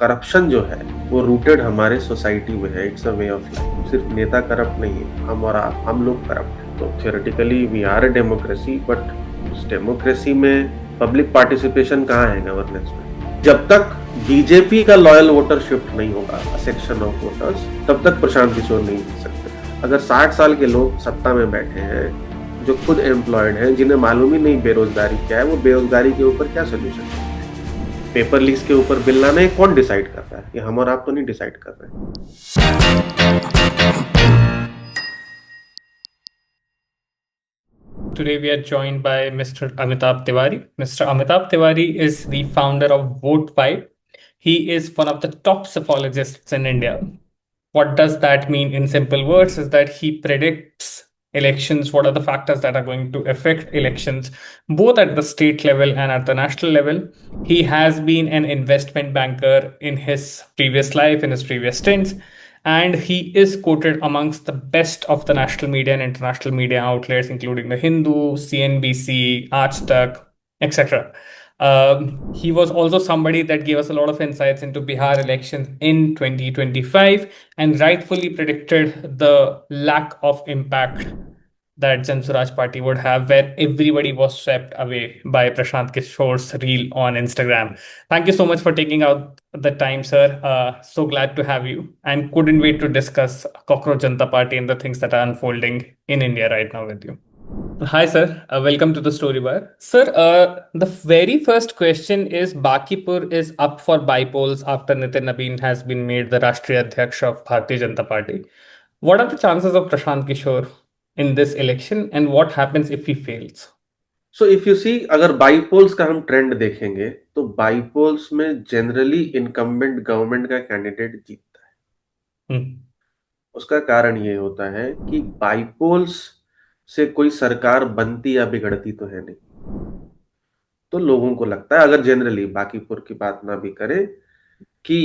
Corruption जो है वो रूटेड हमारे सोसाइटी में है। It's a way of life. सिर्फ नेता करप्ट नहीं है, हम और आप, हम लोग करप्ट हैं। तो theoretically we are a democracy, but उस डेमोक्रेसी में पब्लिक पार्टिसिपेशन कहाँ है गवर्नेंस में? जब तक बीजेपी का लॉयल वोटर शिफ्ट नहीं होगा, सेक्शन ऑफ वोटर्स, तब तक प्रशांत किशोर नहीं जीत सकते। अगर 60 साल के लोग सत्ता में बैठे हैं, जो खुद एम्प्लॉयड हैं, जिन्हें मालूम ही नहीं बेरोजगारी क्या है, वो बेरोजगारी के ऊपर क्या सोल्यूशन है? पेपर लीक्स के ऊपर बिल लाना है, कौन डिसाइड कर रहा है? ये हम और आप तो नहीं डिसाइड कर रहे हैं। Today we are joined by Mr. Amitabh Tiwari. Mr. Amitabh Tiwari is the founder of VotePipe. He is one of the top psephologists in India. What does that mean in simple words is that he predicts elections, what are the factors that are going to affect elections, both at the state level and at the national level. He has been an investment banker in his previous life, in his previous stints, and he is quoted amongst the best of the national media and international media outlets, including The Hindu, CNBC, Aaj Tak, etc. He was also somebody that gave us a lot of insights into Bihar elections in 2025 and rightfully predicted the lack of impact that Jan Swaraj Party would have, where everybody was swept away by Prashant Kishore's reel on Instagram. Thank you so much for taking out the time, sir. So glad to have you, and couldn't wait to discuss Cockroach Janta Party and the things that are unfolding in India right now with you. Hi, sir. Welcome to the Story Bar. Sir, the very first question is Bakipur is up for bypolls after Nitin Nabin has been made the Rashtriya Adhyaksh of Bharatiya Janata Party. What are the chances of Prashant Kishore in this election, and what happens if he fails? So if you see, अगर bypolls का हम trend देखेंगे तो bypolls में generally incumbent government का candidate जीतता है। Hmm. उसका कारण ये होता है कि बाईपोल्स से कोई सरकार बनती या बिगड़ती तो है नहीं। तो लोगों को लगता है, अगर जनरली बाकीपुर की बात ना भी करें, कि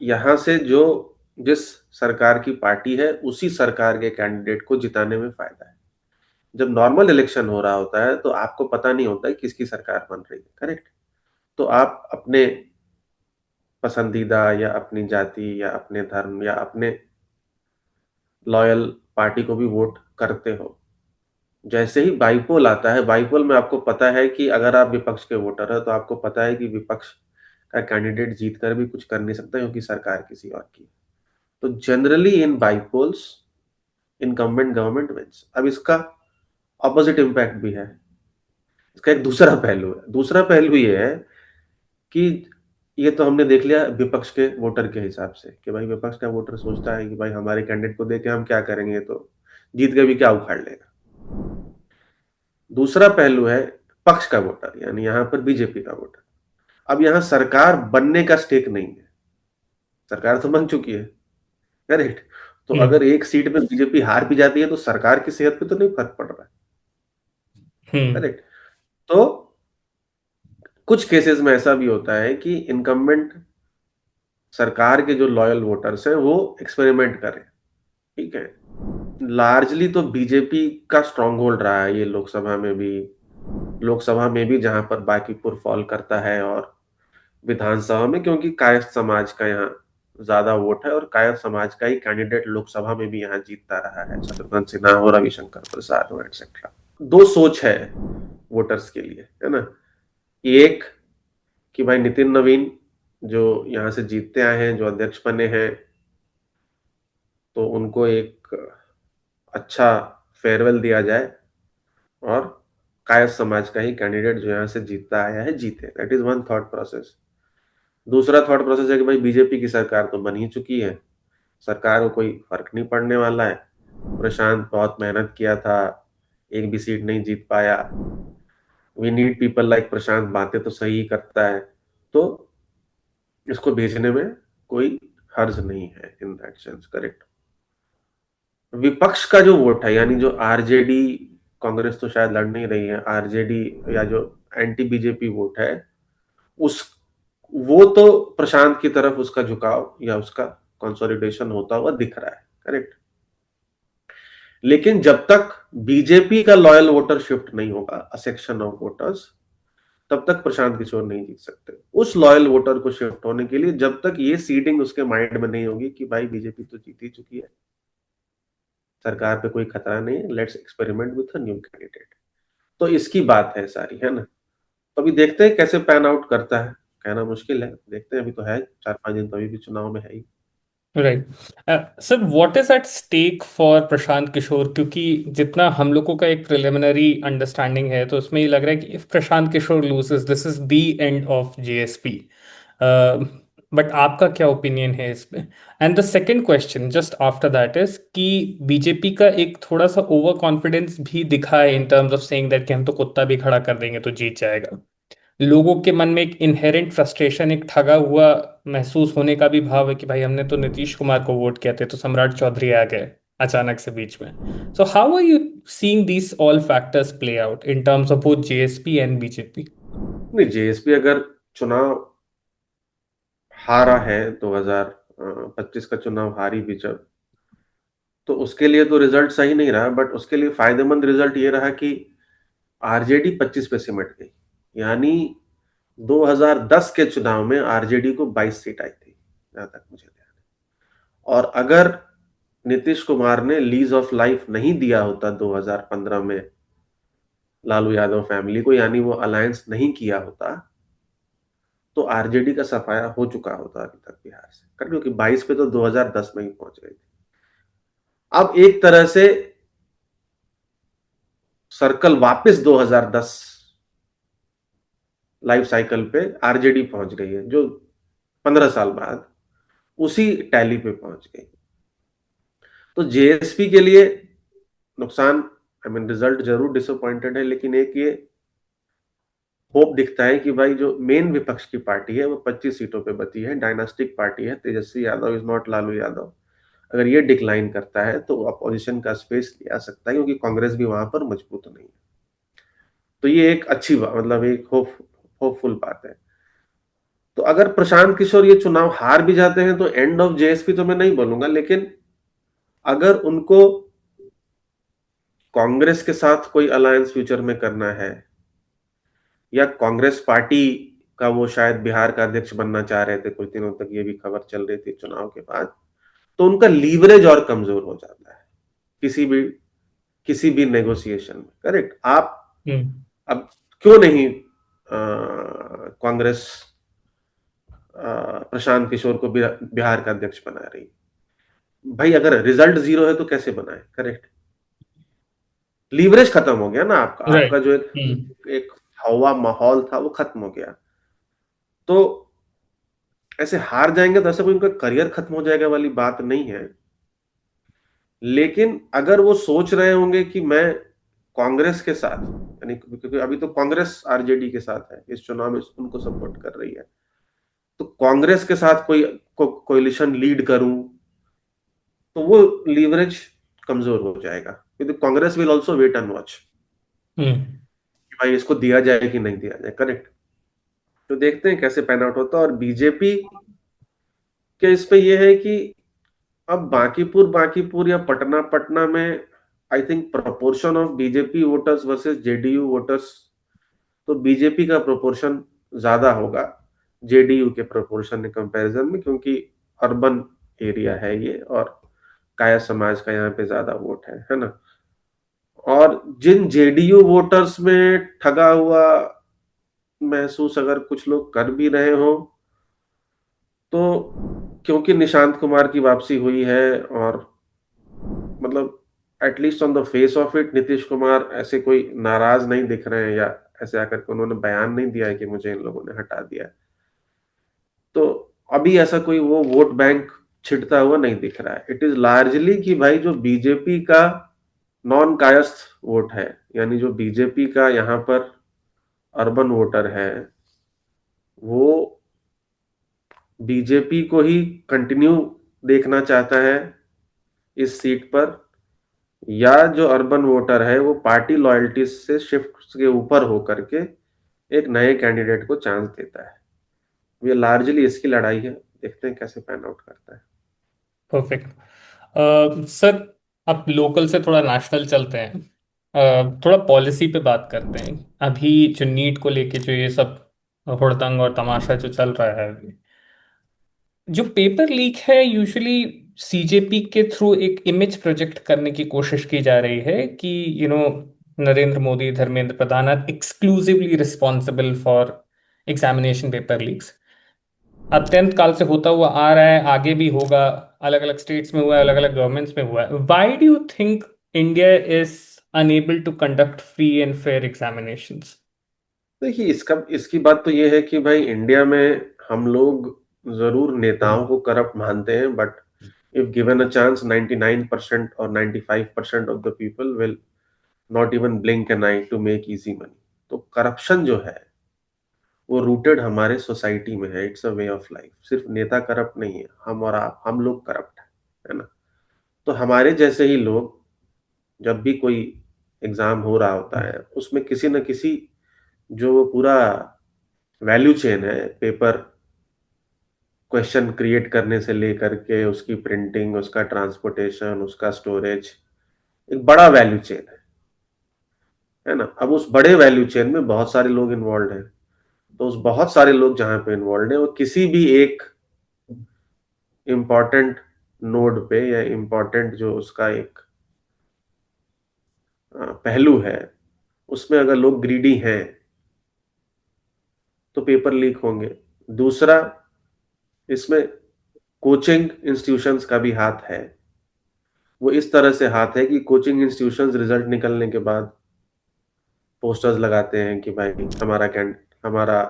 यहां से जो जिस सरकार की पार्टी है उसी सरकार के कैंडिडेट को जिताने में फायदा है। जब नॉर्मल इलेक्शन हो रहा होता है तो आपको पता नहीं होता है किसकी सरकार बन रही है, करेक्ट? तो आप अपने पसंदीदा या अपनी जाति या अपने धर्म या अपने लॉयल पार्टी को भी वोट करते हो। जैसे ही बाईपोल आता है, बाईपोल में आपको पता है कि अगर आप विपक्ष के वोटर है तो आपको पता है कि विपक्ष का कैंडिडेट जीतकर भी कुछ कर नहीं सकता क्योंकि सरकार किसी और की। तो generally in bypolls incumbent government wins. अब इसका ऑपोजिट इम्पैक्ट भी है। इसका एक दूसरा पहलू है। दूसरा पहलू ये है कि ये तो हमने देख लिया विपक्ष के वोटर के हिसाब से, कि भाई विपक्ष का वोटर सोचता है कि भाई हमारे कैंडिडेट को देके हम क्या करेंगे, तो जीत के भी क्या उखाड़ लेगा। दूसरा पहलू है पक्ष का वोटर, यानी यहां पर बीजेपी का वोटर। अब यहां सरकार बनने का स्टेक नहीं है, सरकार तो बन चुकी है, करेक्ट? तो अगर Hmm. एक सीट में बीजेपी हार भी जाती है तो सरकार की सेहत पे तो नहीं फर्क पड़ रहा है, Hmm. करेक्ट? तो कुछ केसेस में ऐसा भी होता है कि इनकम्बेंट सरकार के जो लॉयल वोटर्स हैं वो एक्सपेरिमेंट करें, ठीक है? लार्जली तो बीजेपी का स्ट्रांग होल्ड रहा है ये लोकसभा में भी जहां पर बाकीपुर फॉल करता है, और विधानसभा में, क्योंकि कायस्थ समाज का यहाँ ज्यादा वोट है और कायस्थ समाज का ही कैंडिडेट लोकसभा में भी यहाँ जीतता रहा है, शत्रुघ्न सिन्हा हो, रविशंकर प्रसाद हो, एक्सेट्रा। दो सोच है वोटर्स के लिए, है ना? एक कि भाई नितिन नवीन जो यहाँ से जीतते आए हैं, जो अध्यक्ष बने हैं, तो उनको एक अच्छा फेयरवेल दिया जाए और कायस्थ समाज का ही कैंडिडेट जो यहाँ से जीतता आया है जीते। That is one thought process. दूसरा थॉट प्रोसेस है कि भाई बीजेपी की सरकार तो बन ही चुकी है, सरकार को कोई फर्क नहीं पड़ने वाला है, प्रशांत बहुत मेहनत किया था, एक भी सीट नहीं जीत पाया, वी नीड पीपल लाइक प्रशांत, बातें तो सही करता है, तो इसको भेजने में कोई हर्ज नहीं है इन दैट सेंस, करेक्ट? विपक्ष का जो वोट है, यानी जो आरजेडी, कांग्रेस तो शायद लड़ नहीं रही है, आरजेडी या जो एंटी बीजेपी वोट है, उस वो तो प्रशांत की तरफ उसका झुकाव या उसका कंसोलिडेशन होता हुआ दिख रहा है, करेक्ट? लेकिन जब तक बीजेपी का लॉयल वोटर शिफ्ट नहीं होगा, अ सेक्शन ऑफ वोटर्स, तब तक प्रशांत किशोर नहीं जीत सकते उस लॉयल वोटर को शिफ्ट होने के लिए, जब तक ये सीडिंग उसके माइंड में नहीं होगी कि भाई बीजेपी तो जीत ही चुकी है, सरकार पे कोई खतरा नहीं है, let's experiment with a new candidate. तो इसकी बात है सारी, है ना। तो अभी देखते हैं कैसे पैन आउट करता है, कहना मुश्किल है, देखते हैं। अभी तो है 4-5 दिन, तो अभी भी चुनाव में है ही। Right. Sir, what is at stake for Prashant Kishor? क्योंकि जितना हम लोगों का एक प्रिलिमिनरी अंडरस्टैंडिंग है, तो उसमें ये लग रहा है कि if Prashant Kishor loses, this is the end of JSP. But आपका क्या ओपिनियन है इस पे? And the second question just after that is कि बीजेपी का एक थोड़ा सा ओवर कॉन्फिडेंस भी दिखा है in terms of saying that कि हम तो कुत्ता भी खड़ा कर देंगे तो जीत जाएगा। लोगों के मन में एक इनहेरेंट फ्रस्ट्रेशन, एक ठगा हुआ महसूस होने का भी भाव है कि भाई हमने तो नीतीश कुमार को वोट किया थे, तो सम्राट चौधरी आ गए अचानक से बीच में। So how are you seeing these all factors play out in terms of both JSP and BJP? नहीं, जेएसपी अगर चुनाव हारा है, 2025 का चुनाव हारी भी जब, तो उसके लिए तो रिजल्ट सही नहीं रहा, बट उसके लिए फायदेमंद रिजल्ट ये रहा कि आरजेडी 25 पे सिमट गई। यानी 2010 के चुनाव में आरजेडी को 22 सीट आई थी, जहां तक मुझे ध्यान है। और अगर नीतीश कुमार ने लीज ऑफ लाइफ नहीं दिया होता 2015 में लालू यादव फैमिली को, यानी वो अलायंस नहीं किया होता, तो आरजेडी का सफाया हो चुका होता अभी तक बिहार से, क्योंकि 22 पे तो 2010 में ही पहुंच गई थी। अब एक तरह से सर्कल वापस 2010 लाइफ साइकिल पे आरजेडी पहुंच गई है, जो 15 साल बाद उसी टैली पे पहुंच गई। तो जेएसपी के लिए नुकसान, आई मीन रिजल्ट जरूर डिसअपॉइंटेड है, लेकिन एक ये होप दिखता है कि भाई जो मेन विपक्ष की पार्टी है वो 25 सीटों पे बची है, डायनास्टिक पार्टी है, तेजस्वी यादव इज नॉट लालू यादव। अगर ये डिक्लाइन करता है तो अपोजिशन का स्पेस लिया सकता है, क्योंकि कांग्रेस भी वहां पर मजबूत नहीं है। तो ये एक अच्छी बात, मतलब एक होपफुल बात है। तो अगर प्रशांत किशोर ये चुनाव हार भी जाते हैं तो एंड ऑफ जेएसपी तो मैं नहीं बोलूंगा, लेकिन अगर उनको कांग्रेस के साथ कोई अलायंस फ्यूचर में करना है, या कांग्रेस पार्टी का वो शायद बिहार का अध्यक्ष बनना चाह रहे थे, कुछ दिनों तक ये भी खबर चल रही थी चुनाव के बाद, तो उनका लीवरेज और कमजोर हो जाता है किसी भी किसी भी नेगोशिएशन में। करेक्ट। आप हम्म। अब क्यों नहीं कांग्रेस प्रशांत किशोर को बिहार का अध्यक्ष बना रही? भाई अगर रिजल्ट जीरो है तो कैसे बनाए? करेक्ट। लीवरेज खत्म हो गया ना आपका, आपका राइट। जो एक एक हवा माहौल था वो खत्म हो गया। तो ऐसे हार जाएंगे तो ऐसा कोई उनका करियर खत्म हो जाएगा वाली बात नहीं है। लेकिन अगर वो सोच रहे होंगे कि मैं कांग्रेस के साथ, यानी क्योंकि अभी तो कांग्रेस आरजेडी के साथ है इस चुनाव में, उनको सपोर्ट कर रही है, तो कांग्रेस के साथ कोई कोलिशन लीड करूं, तो वो लीवरेज कमजोर हो जाएगा, क्योंकि Congress will also wait and watch hmm. कि भाई इसको दिया जाए कि नहीं दिया जाए। करेक्ट। तो देखते हैं कैसे पैन आउट होता है। और बीजेपी के इस पे ये है कि अब बांकीपुर बांकीपुर या पटना पटना में, I think proportion of BJP voters versus JDU voters, तो बीजेपी का प्रोपोर्शन ज्यादा होगा जेडीयू के प्रोपोर्शन के कंपैरिजन में, क्योंकि अर्बन एरिया है ये, और काया समाज का यहाँ पे ज्यादा वोट है ना। और जिन जेडीयू वोटर्स में ठगा हुआ महसूस अगर कुछ लोग कर भी रहे हो, तो क्योंकि निशांत कुमार की वापसी हुई है, और मतलब at least on the face of it Nitish Kumar ऐसे कोई नाराज नहीं दिख रहे हैं, या ऐसे आकर के उन्होंने बयान नहीं दिया है कि मुझे इन लोगों ने हटा दिया है। तो अभी ऐसा कोई वो वोट बैंक छिड़ता हुआ नहीं दिख रहा है। इट इज लार्जली कि भाई जो बीजेपी का नॉन कायस्थ वोट है, यानी जो बीजेपी का यहाँ पर अर्बन वोटर है, वो बीजेपी को ही कंटिन्यू देखना चाहता है इस सीट पर, या जो अर्बन वोटर है वो पार्टी लॉयल्टी से शिफ्ट के ऊपर होकर के एक नए कैंडिडेट को चांस देता है। ये लार्जली इसकी लड़ाई है, देखते हैं कैसे पैन आउट करता है। परफेक्ट। सर, अब लोकल से थोड़ा नेशनल चलते हैं। थोड़ा पॉलिसी पे बात करते हैं। अभी जो नीट को लेके जो ये सब हुड़दंग और तमाशा जो चल रहा है अभी, जो पेपर लीक है, यूजुअली सीजेपी के थ्रू एक इमेज प्रोजेक्ट करने की कोशिश की जा रही है कि Narendra Modi, Dharmendra Pradhan are exclusively responsible for examination paper leaks. अत्यंत काल से होता हुआ आ रहा है, आगे भी होगा। अलग अलग स्टेट्स में हुआ है, अलग अलग गवर्नमेंट्स में हुआ है। Why do you think India is unable to conduct free and fair examinations? देखिए, इसकी बात तो ये है कि भाई इंडिया में हम लोग जरूर नेताओं को करप्ट मानते हैं, but if given a chance 99% और 95% of the people will not even blink an eye to make easy money. तो करप्शन जो है वो रूटेड हमारे सोसाइटी में है, it's a way of life. सिर्फ नेता करप्ट नहीं है, हम और आप, हम लोग करप्ट है ना। तो हमारे जैसे ही लोग, जब भी कोई एग्जाम हो रहा होता है उसमें किसी न किसी, जो वो पूरा वैल्यू चेन है, पेपर क्वेश्चन क्रिएट करने से लेकर के उसकी प्रिंटिंग, उसका ट्रांसपोर्टेशन, उसका स्टोरेज, एक बड़ा वैल्यू चेन है ना। अब उस बड़े वैल्यू चेन में बहुत सारे लोग इन्वॉल्व हैं। तो उस बहुत सारे लोग जहां पे इन्वॉल्व है, वो किसी भी एक इम्पॉर्टेंट नोड पे या इम्पॉर्टेंट जो उसका एक पहलू है, उसमें अगर लोग ग्रीडी हैं तो पेपर लीक होंगे। दूसरा, इसमें कोचिंग इंस्टीट्यूशंस का भी हाथ है। वो इस तरह से हाथ है कि कोचिंग इंस्टीट्यूशंस रिजल्ट निकलने के बाद पोस्टर्स लगाते हैं कि भाई हमारा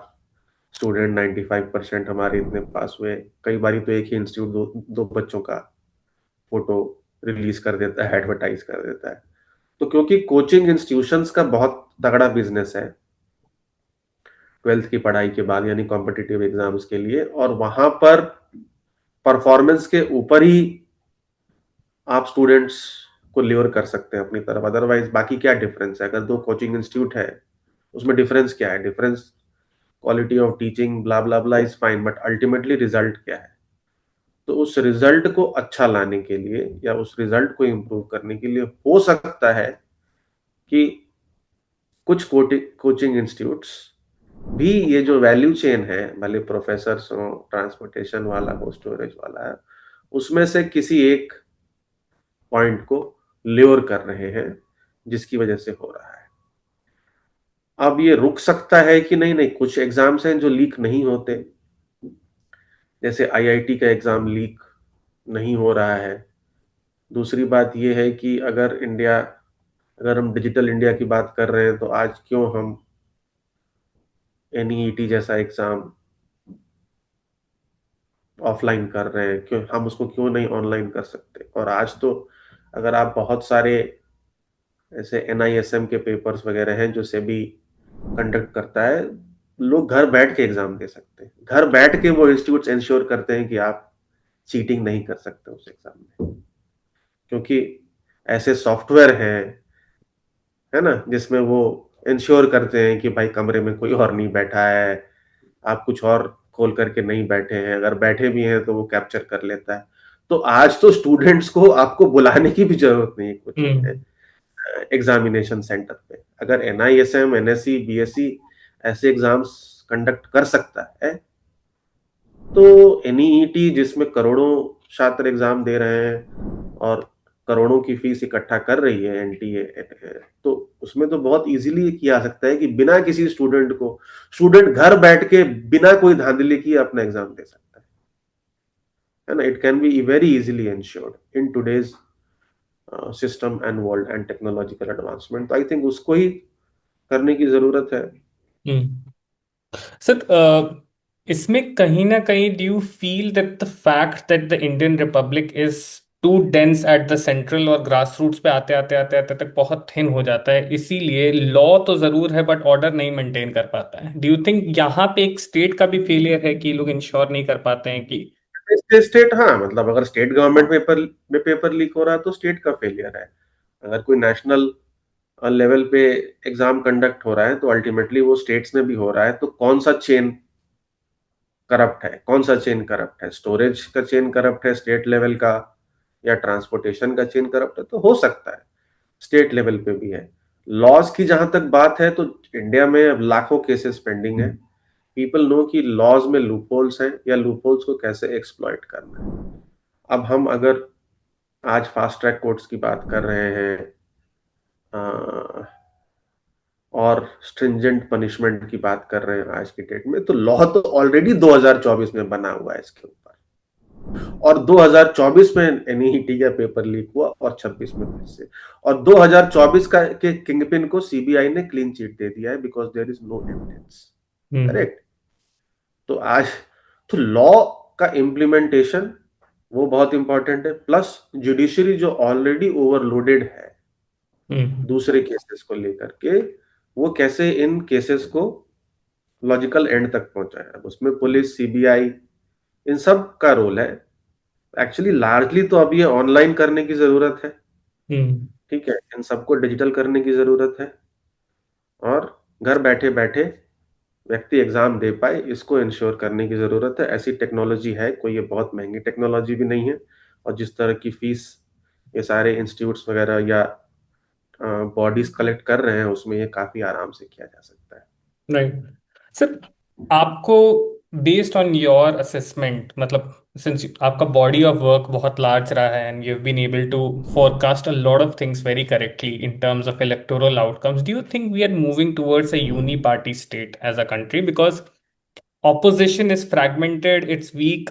स्टूडेंट 95% हमारे इतने पास हुए। कई बारी तो एक ही इंस्टीट्यूट दो बच्चों का फोटो रिलीज कर देता है, एडवर्टाइज कर देता है। तो क्योंकि कोचिंग इंस्टीट्यूशंस का बहुत तगड़ा बिजनेस है 12th की पढ़ाई के बाद, यानी कॉम्पिटिटिव एग्जाम्स के लिए, और वहां पर परफॉर्मेंस के ऊपर ही आप स्टूडेंट्स को ल्योर कर सकते हैं अपनी तरफ। अदरवाइज बाकी क्या डिफरेंस है? अगर दो कोचिंग इंस्टीट्यूट है, उसमें डिफरेंस क्या है? Difference quality of teaching, blah blah blah is fine, but ultimately result क्या है? तो उस रिजल्ट को अच्छा लाने के लिए या उस रिजल्ट को इम्प्रूव करने के लिए हो सकता है कि कुछ कोचिंग इंस्टीट्यूट्स भी ये जो वैल्यू चेन है, भले प्रोफेसर हो, ट्रांसपोर्टेशन वाला हो, स्टोरेज वाला है, उसमें से किसी एक पॉइंट को ल्योर कर रहे हैं, जिसकी वजह से हो रहा है। अब ये रुक सकता है कि नहीं? नहीं, कुछ एग्जाम्स हैं जो लीक नहीं होते, जैसे आईआईटी का एग्जाम लीक नहीं हो रहा है। दूसरी बात यह है कि अगर हम डिजिटल इंडिया की बात कर रहे हैं, तो आज क्यों हम एनईईटी जैसा एग्जाम ऑफलाइन कर रहे हैं? क्यों हम उसको क्यों नहीं ऑनलाइन कर सकते? और आज तो अगर आप बहुत सारे ऐसे एनआईएसएम के पेपर्स वगैरह हैं जो सेबी कंडक्ट करता है, लोग घर बैठ के एग्जाम दे सकते हैं। घर बैठ के वो इंस्टीट्यूट इंश्योर करते हैं कि आप चीटिंग नहीं कर सकते उस एग्जाम में, क्योंकि ऐसे सॉफ्टवेयर हैं, है ना, जिसमें वो इंश्योर करते हैं कि भाई कमरे में कोई और नहीं बैठा है, आप कुछ और खोल करके नहीं बैठे हैं, अगर बैठे भी हैं तो वो कैप्चर कर लेता है। तो आज तो स्टूडेंट्स को आपको बुलाने की भी जरूरत नहीं है कोचिंग में, हम्म। एग्जामिनेशन सेंटर पे। अगर एनआईएसएम, एनएससी, बीएससी ऐसे एग्जाम्स कंडक्ट कर सकता है, तो एनईईटी जिसमें करोड़ों छात्र एग्जाम दे रहे हैं और करोड़ों की फीस इकट्ठा कर रही है एनटीए, तो उसमें तो बहुत इजीली किया जा सकता है कि बिना किसी स्टूडेंट घर बैठ के बिना कोई धांधली किए अपना एग्जाम दे सकता है ना। It can be very easily insured in today's system and world and technological advancement. तो आई थिंक उसको ही करने की जरूरत है। हम्म। सर, इसमें कहीं ना कहीं do you feel that the fact that the Indian republic is too dense at the central और ग्रास रूट्स पे आते आते आते आते तक बहुत थिन हो जाता है, इसीलिए लॉ तो जरूर है बट ऑर्डर नहीं मेंटेन कर पाता है? डू यू थिंक यहाँ पे एक स्टेट का भी फेलियर है कि लोग इंश्योर नहीं कर पाते हैं कि? स्टेट, हाँ, मतलब अगर स्टेट गवर्नमेंट पेपर लीक हो रहा है तो स्टेट का फेलियर है। अगर कोई नेशनल लेवल पे एग्जाम कंडक्ट हो रहा है तो अल्टीमेटली वो स्टेट्स में भी हो रहा है। तो कौन सा चेन करप्ट है? कौन सा चेन करप्ट है? स्टोरेज का चेन करप्ट है स्टेट लेवल का, या ट्रांसपोर्टेशन का चेन करप्ट है? तो हो सकता है स्टेट लेवल पे भी है। लॉज की जहां तक बात है तो इंडिया में अब लाखों केसेस पेंडिंग है। पीपल नो कि लॉज में लूपहोल्स हैं या लूपहोल्स को कैसे एक्सप्लॉइट करना है। अब हम अगर आज फास्ट ट्रैक कोर्ट्स की बात कर रहे हैं और स्ट्रिंजेंट पनिशमेंट की बात कर रहे हैं आज की डेट में, तो लॉ तो ऑलरेडी 2024 में बना हुआ है इसके ऊपर। और 2024 में एनईटी का पेपर लीक हुआ और 26 में फिर से। और 2024 का के किंगपिन को सीबीआई ने क्लीन चिट दे दिया है because there is no evidence. Hmm. Correct. तो आज तो लॉ का इम्प्लीमेंटेशन वो बहुत इंपॉर्टेंट है, प्लस जुडिशरी जो ऑलरेडी ओवरलोडेड है हम्म। दूसरे केसेस को लेकर के, वो कैसे इन केसेस को लॉजिकल एंड तक पहुंचाए। अब उसमें पुलिस, सीबीआई, इन सब का रोल है। एक्चुअली लार्जली तो अब ये ऑनलाइन करने की जरूरत है। हम्म। ठीक है, इन सबको डिजिटल करने की जरूरत है और घर बैठे बैठे व्यक्ति एग्जाम दे पाए, इसको इंश्योर करने की जरूरत है। ऐसी टेक्नोलॉजी है, कोई ये बहुत महंगी टेक्नोलॉजी भी नहीं है। और जिस तरह की फीस ये सारे इंस्टीट्यूट्स वगैरह या बॉडीज कलेक्ट कर रहे हैं, उसमें ये काफी आराम से किया जा सकता है। Right sir. आपको बेस्ड ऑन योर असेसमेंट, मतलब सिंस आपका बॉडी ऑफ वर्क बहुत लार्ज रहा है and you have been able to forecast a lot of things very correctly in terms of electoral outcomes, do you think we are moving towards a uni-party state as a country? Because opposition is fragmented, it's weak.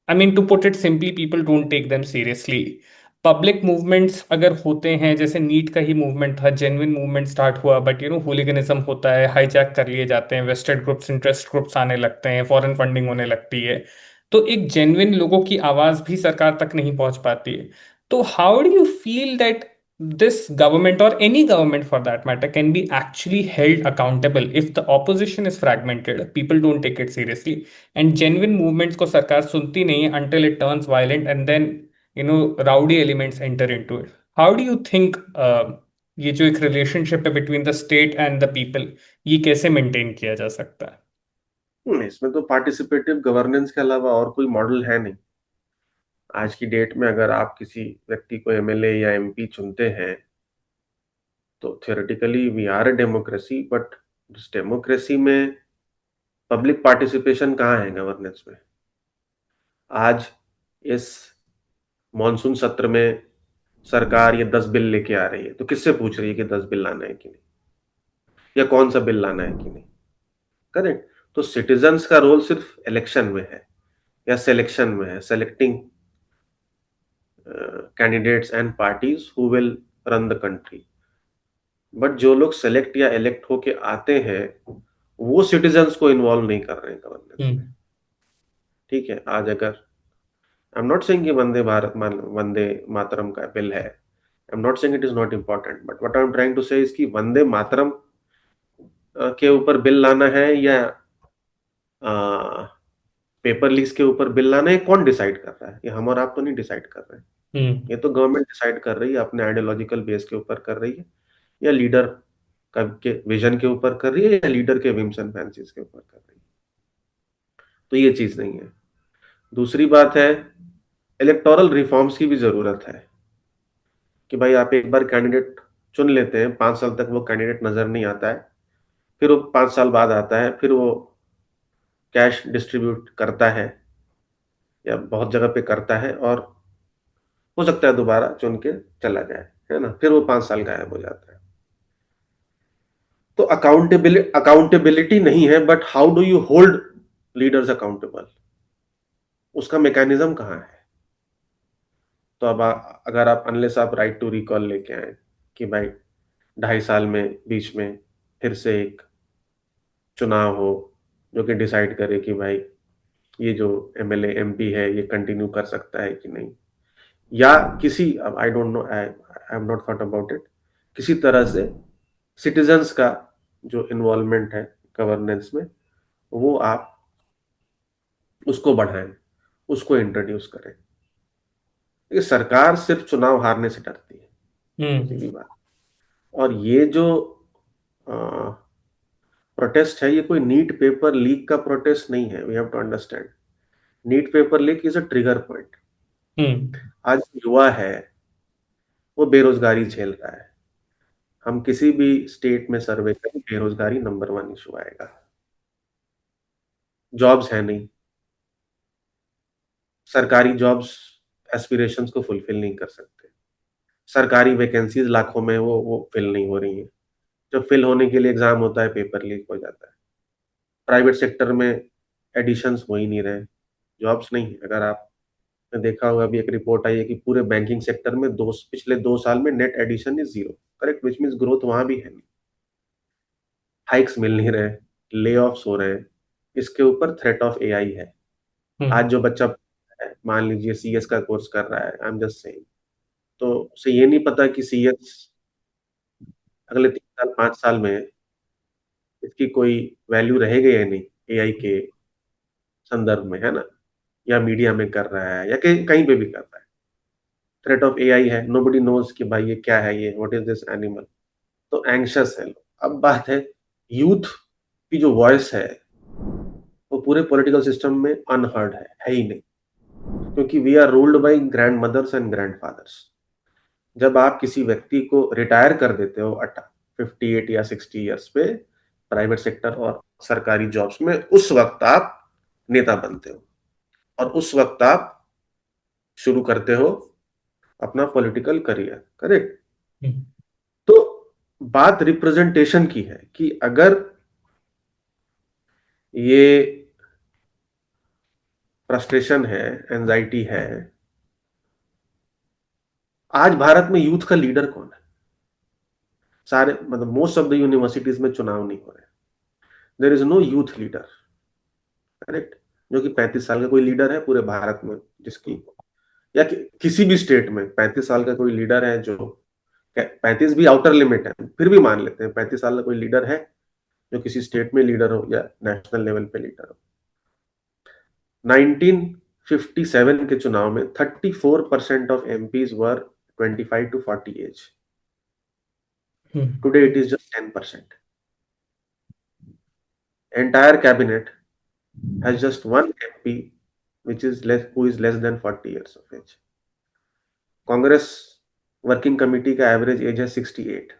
I mean, to put it simply, people don't take them seriously. Public movements अगर होते हैं, जैसे NEET का ही movement था, genuine movement start हुआ, but होलिगनिज्म होता है, hijack कर लिए जाते हैं, वेस्टेड ग्रुप्स, इंटरेस्ट ग्रुप्स आने लगते हैं, फॉरेन फंडिंग होने लगती है, तो एक जेन्युइन लोगों की आवाज भी सरकार तक नहीं पहुंच पाती है। तो how do you feel that this government, or any government for that matter, can be actually held accountable if the opposition is fragmented, people don't take it seriously, and genuine movements को सरकार सुनती नहीं है until it turns violent, and then rowdy elements enter into it? How do you think ये जो एक relationship है between the state and the people, ये कैसे मेंटेन किया जा सकता है? इसमें तो पार्टिसिपेटिव गवर्नेंस के अलावा और कोई मॉडल है नहीं। आज की डेट में अगर आप किसी व्यक्ति को एमएलए या एमपी चुनते हैं, तो theoretically we are a democracy, but उस डेमोक्रेसी में पब्लिक पार्टिसिपेशन कहाँ है गवर्नेंस में? आज इस मॉनसून सत्र में सरकार ये 10 बिल लेके आ रही है, तो किससे पूछ रही है कि 10 बिल लाना है कि नहीं, या कौन सा बिल लाना है कि नहीं? करेक्ट। तो सिटीजन्स का रोल सिर्फ इलेक्शन में है या सिलेक्शन में है, selecting candidates and parties who will run the country. But जो लोग सेलेक्ट या इलेक्ट होके आते हैं, वो सिटीजन्स को इन्वॉल्व नहीं कर रहे हैं गवर्नेंस में। हम्म। ठीक है, आज अगर आई एम नॉट सेइंग कि वंदे मातरम का बिल है, I am not saying it is not important, but what I am trying to say is कि वंदे मातरम के ऊपर बिल लाना है या पेपर लीज के ऊपर बिल लाना है, कौन डिसाइड कर रहा है? ये हम और आप तो नहीं डिसाइड कर रहे हैं। हम्म। ये तो गवर्नमेंट डिसाइड कर रही है, अपने आइडियोलॉजिकल बेस के ऊपर कर रही है, या लीडर का के विजन के ऊपर कर रही है, या लीडर के विम्स एंड फैंसीज के ऊपर कर रही है। तो ये चीज नहीं है। दूसरी बात है, इलेक्टोरल रिफॉर्म्स की भी जरूरत है। कि भाई आप एक बार कैंडिडेट चुन लेते हैं, 5 साल तक वो कैंडिडेट नजर नहीं आता है, फिर वो 5 साल बाद आता है, फिर वो कैश डिस्ट्रीब्यूट करता है या बहुत जगह पे करता है, और हो सकता है दोबारा चुन के चला जाए, है ना, फिर वो 5 साल गायब हो जाता है। तो अकाउंटेबिलिटी नहीं है, but how do you hold leaders accountable, उसका मैकेनिज्म कहाँ है? तो अब अगर आप अनलेस आप राइट टू रिकॉल लेके आए कि भाई 2.5 साल में बीच में फिर से एक चुनाव हो जो कि डिसाइड करे कि भाई ये जो एमएलए एमपी है ये कंटिन्यू कर सकता है कि नहीं, या किसी, अब I don't know, I have not thought about it, किसी तरह से सिटीजन्स का जो इन्वॉल्वमेंट है गवर्नेंस में, वो आप उसको बढ़ाएं, उसको इंट्रोड्यूस करें। ये सरकार सिर्फ चुनाव हारने से डरती है, हम्म। सीधी बात। और ये जो प्रोटेस्ट है, ये कोई नीट पेपर लीक का प्रोटेस्ट नहीं है। We have to understand, NEET paper leak is a trigger point. Hmm. आज युवा है, वो बेरोजगारी झेल रहा है, हम किसी भी स्टेट में सर्वे करें, बेरोजगारी नंबर 1 इशू आएगा। जॉब्स है नहीं, सरकारी जॉब्स एस्पिरेशंस को फुलफिल नहीं कर सकते। सरकारी वैकेंसीज लाखों में वो फिल नहीं हो रही है। जब फिल होने के लिए एग्जाम होता है, पेपर लीक हो जाता है। प्राइवेट सेक्टर में एडिशंस हो ही नहीं रहे, जॉब्स नहीं है। अगर आपने देखा होगा, अभी एक रिपोर्ट आई है कि पूरे बैंकिंग सेक्टर में पिछले 2 साल में net addition is zero. Correct, which means growth वहां भी है नहीं। हाइक्स मिल नहीं रहे, ले ऑफ्स हो रहे हैं। इसके ऊपर थ्रेट ऑफ एआई है। आज जो बच्चा है, मान लीजिए सीएस का कोर्स कर रहा है, आई एम जस्ट सेइंग, तो उसे ये नहीं पता कि सीएस अगले 3 साल 5 साल में इसकी कोई वैल्यू रहेगी या नहीं, एआई के संदर्भ में, है ना। या मीडिया में कर रहा है या कहीं पे भी कर रहा है। थ्रेट ऑफ एआई है, नोबडी नोज कि भाई ये क्या है, ये व्हाट इज दिस एनिमल। तो एंग्शियस है लोग। अब बात है, यूथ की जो वॉइस है वो पूरे पॉलिटिकल सिस्टम में अनहर्ड है ही नहीं। क्योंकि we are ruled by grandmothers and grandfathers. जब आप किसी व्यक्ति को रिटायर कर देते हो 58 या 60 ईयर्स पे प्राइवेट सेक्टर और सरकारी जॉब्स में, उस वक्त आप नेता बनते हो और उस वक्त आप शुरू करते हो अपना पॉलिटिकल करियर। करेक्ट। तो बात रिप्रेजेंटेशन की है कि अगर ये फ्रस्ट्रेशन है, एंजाइटी है, आज भारत में यूथ का लीडर कौन है? सारे मतलब मोस्ट ऑफ द यूनिवर्सिटीज में चुनाव नहीं हो रहे। There is no youth leader. Correct. जो कि 35 साल का कोई लीडर है पूरे भारत में, जिसकी या किसी भी स्टेट में 35 साल का कोई लीडर है, जो 35 भी आउटर लिमिट है, फिर भी मान लेते हैं 35 साल का कोई लीडर है जो किसी स्टेट में लीडर हो या नेशनल लेवल पे लीडर हो। 1957 के चुनाव में 34% of MPs were 25 to 40 age. Today it is just 10%। Entire cabinet has just one MP which is less who is less than 40 years of age. Congress working committee का average age है 68।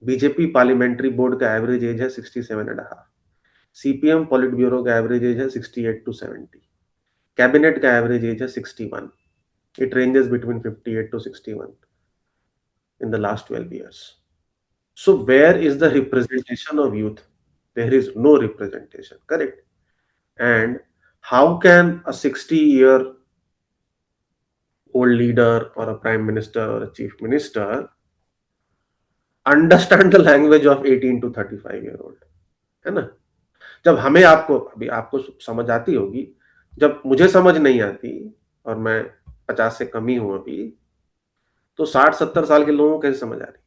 BJP parliamentary board का average age है 67.5। CPM पॉलिट bureau का average age है 68 to 70। Cabinet का average age है 61। It ranges between 58 to 61 in the last 12 years. So where is the representation of youth? There is no representation. Correct. And how can a 60-year old leader or a prime minister or a chief minister understand the language of 18 to 35 year old? है ना। जब हमें आपको अभी आपको समझ आती होगी, जब मुझे समझ नहीं आती और मैं 50 से कम ही हूं अभी, तो 60-70 साल के लोगों को कैसे समझ आ रही?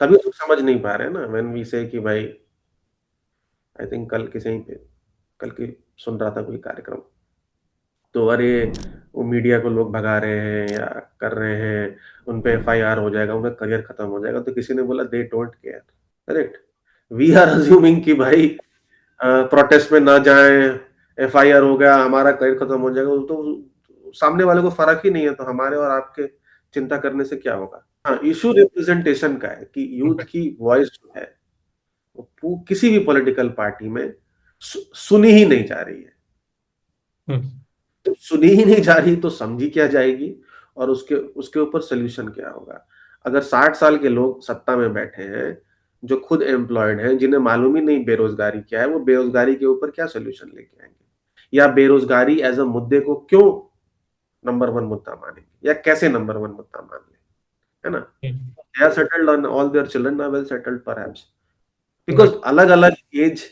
तभी लोग समझ नहीं पा रहे हैं ना। व्हेन वी से कि भाई, आई थिंक कल की सुन रहा था कोई कार्यक्रम, तो अरे वो मीडिया को लोग भगा रहे हैं या कर रहे हैं, उन पे एफआईआर हो जाएगा, उनका करियर खत्म हो जाएगा। तो किसी ने बोला they don't care. Correct. We are assuming कि भाई प्रोटेस्ट में ना जाएं, एफआईआर हो गया हमारा करियर खत्म हो जाएगा। तो सामने वाले को फर्क ही नहीं है, तो हमारे और आपके चिंता करने से क्या होगा। हाँ, इशू रिप्रेजेंटेशन का है कि यूथ की वॉइस जो है वो किसी भी पॉलिटिकल पार्टी में सुनी ही नहीं जा रही है। तो सुनी ही नहीं जा रही तो समझी क्या जाएगी, और उसके उसके ऊपर सोल्यूशन क्या होगा। अगर 60 साल के लोग सत्ता में बैठे हैं, जो खुद एम्प्लॉयड हैं, जिन्हें मालूम ही नहीं बेरोजगारी क्या है, वो बेरोजगारी के ऊपर क्या सोल्यूशन लेके आएंगे, या बेरोजगारी एज अ मुद्दे को क्यों नंबर 1 मुद्दा मानेंगे, या कैसे नंबर 1 मुद्दा मान ले, है ना। They are settled on all their children are well settled perhaps, because अलग अलग एज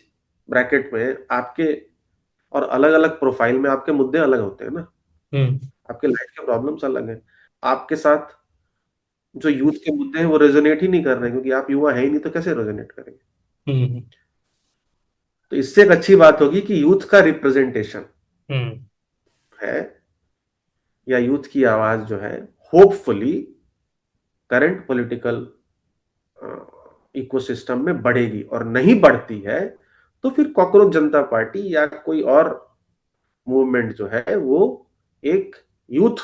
ब्रैकेट में आपके और अलग अलग प्रोफाइल में आपके मुद्दे अलग होते हैं ना। आपके लाइफ के प्रॉब्लम्स अलग हैं। आपके साथ जो यूथ के मुद्दे हैं वो रेजोनेट ही नहीं कर रहे हैं, क्योंकि आप युवा है ही नहीं, तो कैसे रेजोनेट करेंगे। तो इससे एक अच्छी बात होगी कि यूथ का रिप्रेजेंटेशन है, या यूथ की आवाज जो है, होपफुली करंट पॉलिटिकल इकोसिस्टम में बढ़ेगी। और नहीं बढ़ती है तो फिर कॉकरोच जनता पार्टी या कोई और मूवमेंट जो है वो एक यूथ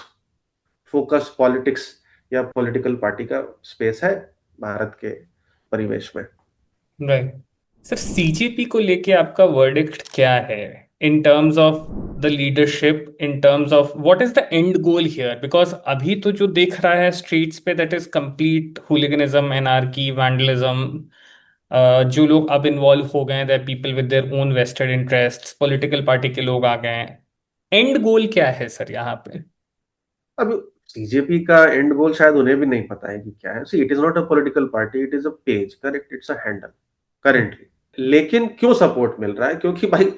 फोकस पॉलिटिक्स या पॉलिटिकल पार्टी का स्पेस है भारत के परिवेश में। राइट। सर, सीजेपी को लेके आपका वर्डिक्ट क्या है in terms of the leadership, in terms of what is the end goal here? Because अभी तो जो दिख रहा है स्ट्रीट्स पे, that is complete hooliganism, anarchy, vandalism. जो लोग अब इन्वॉल्व हो गए हैं, that people with their own vested interests, political party के लोग आ गए हैं। एंड गोल क्या है सर यहाँ पे? अब सीजेपी का एंड गोल शायद उन्हें भी नहीं पता है कि क्या है। See, it is not a political party, it is a page, correct, it's a handle currently. लेकिन क्यों सपोर्ट मिल रहा है? क्योंकि भाई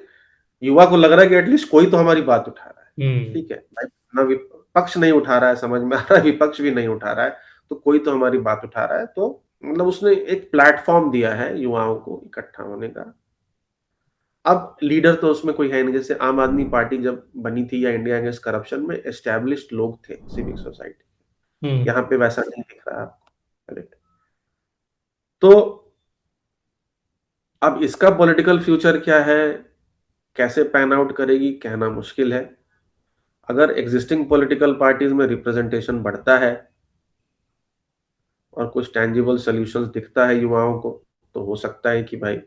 युवा को लग रहा है कि एटलीस्ट कोई तो हमारी बात उठा रहा है। हम्म। ठीक है भाई, ना विपक्ष नहीं उठा रहा है, समझ में आ रहा है, विपक्ष भी नहीं उठा रहा है, तो कोई तो हमारी बात उठा रहा है। तो मतलब उसने एक प्लेटफॉर्म दिया है युवाओं को इकट्ठा होने का। अब लीडर तो उसमें कोई है नहीं। जैसे आम आदमी पार्टी जब बनी थी, या इंडिया अगेंस्ट करप्शन में एस्टेब्लिश्ड लोग थे सिविक सोसाइटी, हम्म। यहाँ पे वैसा नहीं दिख रहा है आपको, करेक्ट। तो अब इसका पॉलिटिकल फ्यूचर क्या है, कैसे पैन आउट करेगी, कहना मुश्किल है। अगर एग्जिस्टिंग पॉलिटिकल पार्टीज में रिप्रेजेंटेशन बढ़ता है और कुछ टेंजिबल सॉल्यूशंस दिखता है युवाओं को, तो हो सकता है कि भाई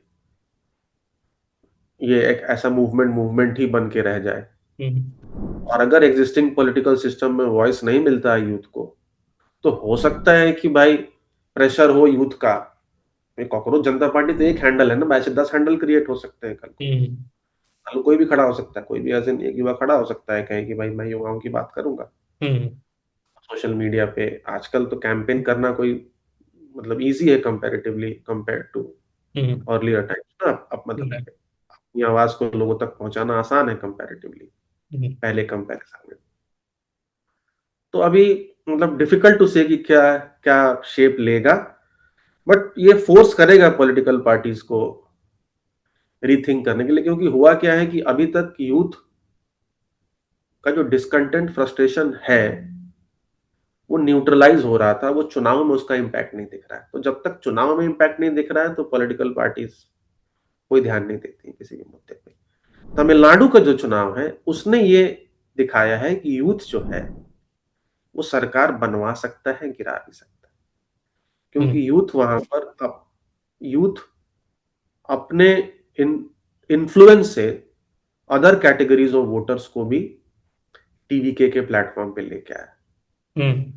ये एक ऐसा मूवमेंट मूवमेंट ही बन के रह जाए। हम्म। और अगर एग्जिस्टिंग पॉलिटिकल सिस्टम में वॉइस नहीं मिलता है यूथ को, तो हो सकता है कि भाई प्रेशर हो यूथ का। कॉकरोच जनता पार्टी तो एक हैंडल है ना, ऐसे 10 हैंडल क्रिएट हो सकते हैं कल को। हम्म। कल कोई भी खड़ा हो सकता है, कोई भी ऐसे एक युवा खड़ा हो सकता है, कहे कि भाई मैं युवाओं की बात करूंगा हम्म। सोशल मीडिया पे। आजकल तो कैंपेन करना कोई मतलब इजी है comparatively, compare to hmm. Earlier times ना। अब मतलब हम्म। अपनी आवाज को लोगों तक पहुंचाना आसान है कंपैरेटिवली, हम्म। पहले कंपैरिजन में। तो अभी मतलब डिफिकल्ट टू से कि क्या क्या शेप लेगा, बट ये फोर्स करेगा पॉलिटिकल पार्टीज को रीथिंक करने के लिए। क्योंकि हुआ क्या है कि अभी तक यूथ का जो डिसकंटेंट फ्रस्ट्रेशन है वो न्यूट्रलाइज हो रहा था, वो चुनाव में उसका इंपैक्ट नहीं दिख रहा है। तो जब तक चुनाव में इंपैक्ट नहीं दिख रहा है तो पॉलिटिकल पार्टीज कोई ध्यान नहीं देती किसी भी मुद्दे पे। तमिलनाडु का जो चुनाव है उसने ये दिखाया है कि यूथ जो है वो सरकार बनवा सकता है, गिरा भी सकता है। हम्म। क्योंकि यूथ वहां पर अब यूथ अपने इन इन्फ्लुएंस से अदर कैटेगरीज ऑफ वोटर्स को भी टीवीके के प्लेटफॉर्म पे लेके आया। हम्म।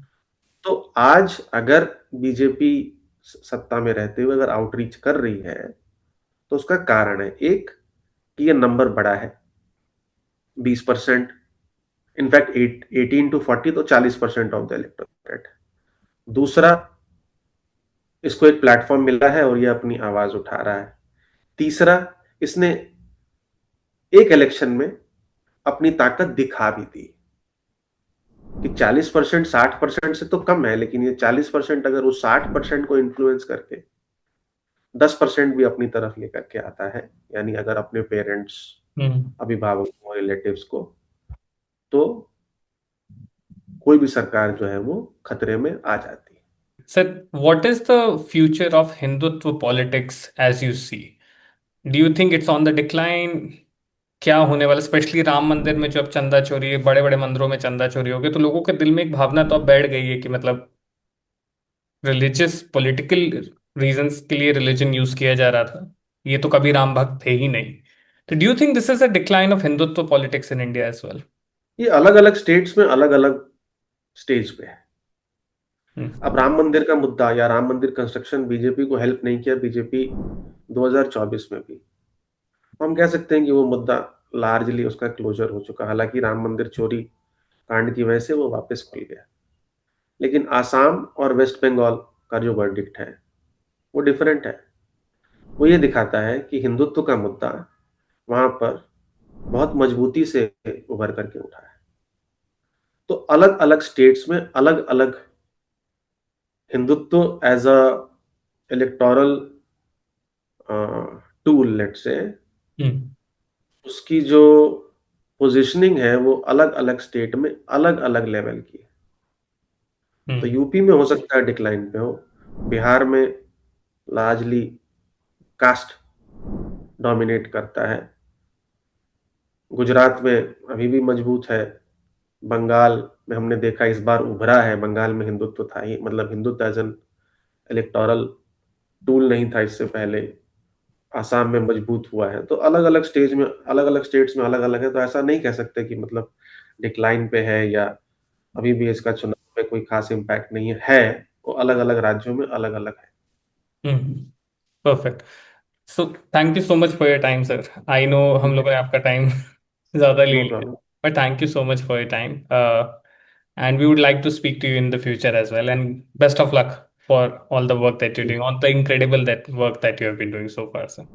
तो आज अगर बीजेपी सत्ता में रहते हुए अगर आउटरीच कर रही है, तो उसका कारण है एक कि ये नंबर बड़ा है, 20%। इनफैक्ट 18 to 40, तो 40% ऑफ द इलेक्टोरेट। दूसरा, इसको एक प्लेटफॉर्म मिला है और ये अपनी आवाज उठा रहा है। तीसरा, इसने एक इलेक्शन में अपनी ताकत दिखा भी दी कि 40% 60% से तो कम है, लेकिन ये 40% अगर उस 60% को इन्फ्लुएंस करके 10% भी अपनी तरफ लेकर के आता है, यानी अगर अपने पेरेंट्स, हम्म। अभिभावकों, रिलेटिव्स को, तो कोई भी सरकार जो है वो खतरे में आ जाती है। Sir, what is the future of Hindutva politics as you see? Do you think it's on the decline? क्या होने वाला, स्पेशली राम मंदिर में जो अब चंदा चोरी, बड़े बड़े मंदिरों में चंदा चोरी हो गई, तो लोगों के दिल में एक भावना तो अब बैठ गई है कि मतलब रिलीजियस पॉलिटिकल रीजंस के लिए रिलीजन यूज किया जा रहा था। ये तो कभी राम भक्त थे ही नहीं। तो do you think this is a decline of Hindutva politics in India as well? ये अलग अलग स्टेट्स में अलग अलग स्टेज पे है। अब राम मंदिर का मुद्दा या राम मंदिर कंस्ट्रक्शन बीजेपी को हेल्प नहीं किया, बीजेपी 2024 में भी। हम कह सकते हैं कि वो मुद्दा लार्जली उसका क्लोजर हो चुका। हालांकि राम मंदिर चोरी कांड की वजह से वो वापस खुल गया, लेकिन आसाम और वेस्ट बंगाल का जो वर्डिक्ट है वो डिफरेंट है। वो ये दिखाता है कि हिंदुत्व का मुद्दा वहां पर बहुत मजबूती से उभर करके उठा है। तो अलग अलग स्टेट्स में अलग अलग Hindutva as a electoral tool, let's say, hmm. उसकी जो पोजीशनिंग है वो अलग अलग स्टेट में अलग अलग लेवल की है। तो हम्म। यूपी में हो सकता है डिक्लाइन पे हो, बिहार में लार्जली कास्ट डोमिनेट करता है, गुजरात में अभी भी मजबूत है, बंगाल में हमने देखा इस बार उभरा है, बंगाल में हिंदुत्व था ही, मतलब Hindutva as an electoral tool नहीं था इससे पहले। आसाम में मजबूत हुआ है, तो अलग अलग स्टेज में, अलग अलग स्टेट्स में अलग अलग है, तो ऐसा नहीं कह सकते कि मतलब डिक्लाइन पे है या अभी भी इसका चुनाव पे कोई खास इम्पैक्ट नहीं है। वो अलग अलग राज्यों में अलग अलग है। Perfect. So thank you so much for your time sir. I know हम जी, लोगों ने आपका टाइम ज़्यादा ले नो लिया, problem. But thank you so much for your time, and we would like to speak to you in the future as well, and best of luck for all the work that you're doing, all the incredible that work that you have been doing so far, sir.